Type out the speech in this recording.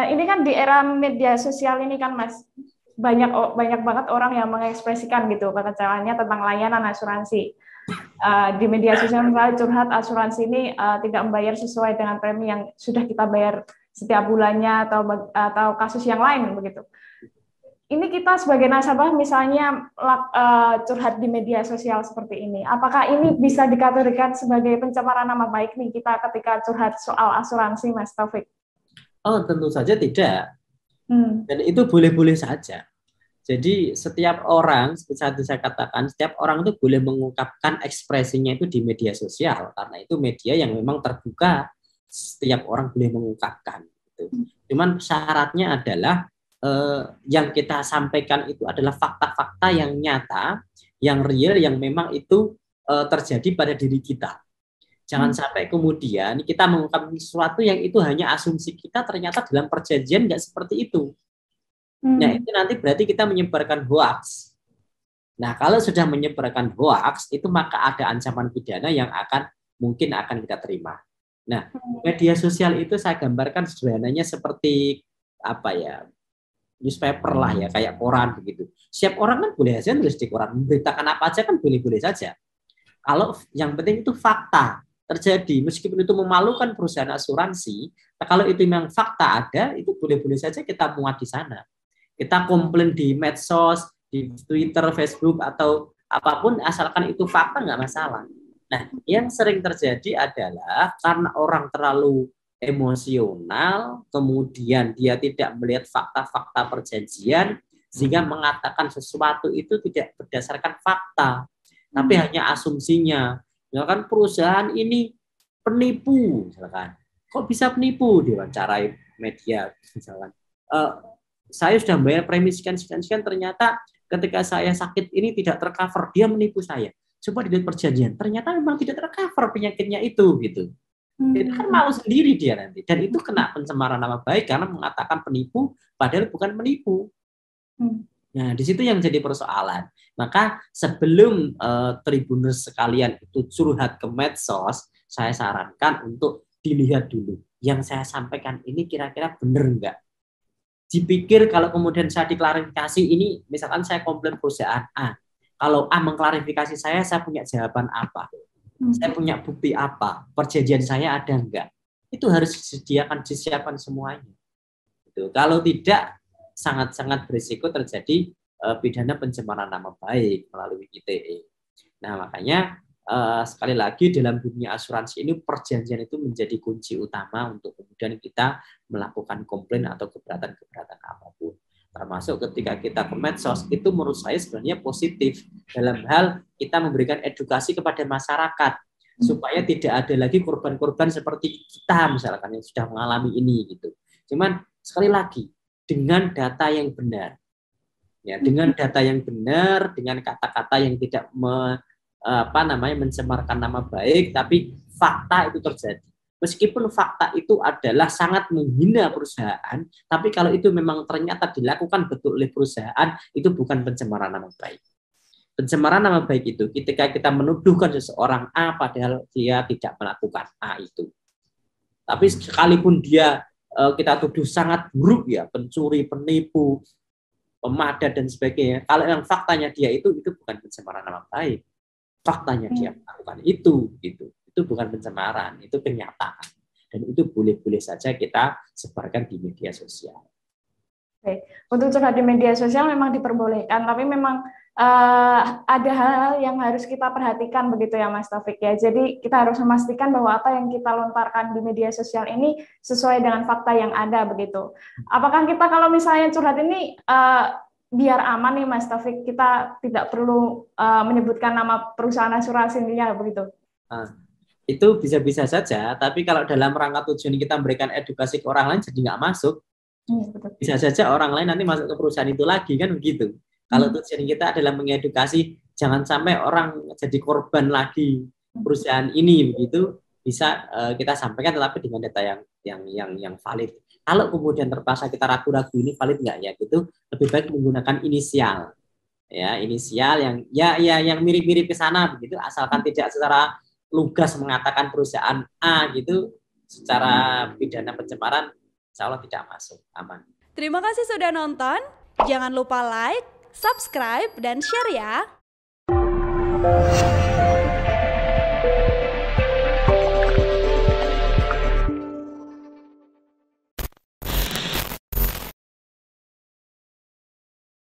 Ini kan di era media sosial ini kan Mas, banyak banget orang yang mengekspresikan gitu kekecewaannya tentang layanan asuransi. Di media sosial misalnya curhat asuransi ini tidak membayar sesuai dengan premi yang sudah kita bayar setiap bulannya atau kasus yang lain begitu. Ini kita sebagai nasabah misalnya curhat di media sosial seperti ini, apakah ini bisa dikategorikan sebagai pencemaran nama baik nih kita ketika curhat soal asuransi, Mas Taufik? Oh, tentu saja tidak. Dan itu boleh-boleh saja. Jadi setiap orang, seperti saya katakan, setiap orang itu boleh mengungkapkan ekspresinya itu di media sosial, karena itu media yang memang terbuka, setiap orang boleh mengungkapkan. Gitu. Cuman syaratnya adalah yang kita sampaikan itu adalah fakta-fakta yang nyata, yang real, yang memang itu terjadi pada diri kita. Jangan sampai kemudian kita mengungkapkan sesuatu yang itu hanya asumsi kita, ternyata dalam perjanjian nggak seperti itu. Nah, itu nanti berarti kita menyebarkan hoax. Nah, kalau sudah menyebarkan hoax, itu maka ada ancaman pidana yang mungkin akan kita terima. Nah, media sosial itu saya gambarkan sederhananya seperti apa ya, newspaper lah ya, kayak koran begitu. Setiap orang kan boleh saja nulis di koran, memberitakan apa aja kan boleh-boleh saja. Kalau yang penting itu fakta terjadi, meskipun itu memalukan perusahaan asuransi, kalau itu memang fakta ada, itu boleh-boleh saja kita muat di sana. Kita komplain di medsos, di Twitter, Facebook, atau apapun, asalkan itu fakta nggak masalah. Nah, yang sering terjadi adalah karena orang terlalu emosional, kemudian dia tidak melihat fakta-fakta perjanjian, sehingga mengatakan sesuatu itu tidak berdasarkan fakta, tapi hanya asumsinya. Misalkan perusahaan ini penipu, misalkan. Kok bisa penipu? Diwawancarai media, misalkan. Saya sudah bayar premi sekian, ternyata ketika saya sakit ini tidak tercover, dia menipu saya. Coba dilihat perjanjian, ternyata memang tidak tercover penyakitnya itu, gitu. Itu kan malu sendiri dia nanti, dan itu kena pencemaran nama baik karena mengatakan penipu, padahal bukan penipu. Nah, di situ yang jadi persoalan. Maka sebelum Tribuners sekalian itu curhat ke medsos, saya sarankan untuk dilihat dulu. Yang saya sampaikan ini kira-kira benar enggak? Dipikir kalau kemudian saya diklarifikasi ini, misalkan saya komplain perusahaan A, kalau A mengklarifikasi saya punya jawaban apa, saya punya bukti apa, perjanjian saya ada enggak, itu harus disiapkan semuanya. Gitu. Kalau tidak, sangat-sangat berisiko terjadi pidana pencemaran nama baik melalui ITE. Nah, makanya sekali lagi dalam dunia asuransi ini perjanjian itu menjadi kunci utama untuk kemudian kita melakukan komplain atau keberatan-keberatan apapun. Termasuk ketika kita ke medsos, itu menurut saya sebenarnya positif dalam hal kita memberikan edukasi kepada masyarakat supaya tidak ada lagi korban-korban seperti kita misalkan yang sudah mengalami ini gitu. Cuman sekali lagi dengan data yang benar. Ya, dengan data yang benar, dengan kata-kata yang tidak mencemarkan nama baik, tapi fakta itu terjadi. Meskipun fakta itu adalah sangat menghina perusahaan, tapi kalau itu memang ternyata dilakukan betul oleh perusahaan, itu bukan pencemaran nama baik. Pencemaran nama baik itu ketika kita menuduhkan seseorang A padahal dia tidak melakukan A itu. Tapi sekalipun dia kita tuduh sangat buruk ya, pencuri, penipu, pemadat dan sebagainya, kalau yang faktanya dia itu bukan pencemaran nama baik. Faktanya dia melakukan itu bukan pencemaran, itu kenyataan, dan itu boleh-boleh saja kita sebarkan di media sosial. Oke. Untuk curhat di media sosial memang diperbolehkan, tapi memang ada hal-hal yang harus kita perhatikan begitu ya Mas Taufik ya. Jadi kita harus memastikan bahwa apa yang kita lontarkan di media sosial ini sesuai dengan fakta yang ada begitu. Apakah kita kalau misalnya curhat ini biar aman nih Mas Taufik, kita tidak perlu menyebutkan nama perusahaan asuransinya begitu? Itu bisa-bisa saja, tapi kalau dalam rangka tujuan kita memberikan edukasi ke orang lain jadi nggak masuk. Betul. Bisa saja orang lain nanti masuk ke perusahaan itu lagi, kan begitu. Kalau tujuan kita adalah mengedukasi, jangan sampai orang jadi korban lagi perusahaan ini, begitu bisa kita sampaikan, tetapi dengan data yang valid. Kalau kemudian terpaksa kita ragu-ragu ini valid nggak ya, gitu lebih baik menggunakan inisial, ya inisial yang mirip-mirip ke sana, begitu, asalkan tidak secara lugas mengatakan perusahaan A gitu, secara pidana pencemaran insya Allah tidak masuk, aman. Terima kasih sudah nonton. Jangan lupa like, subscribe, dan share ya.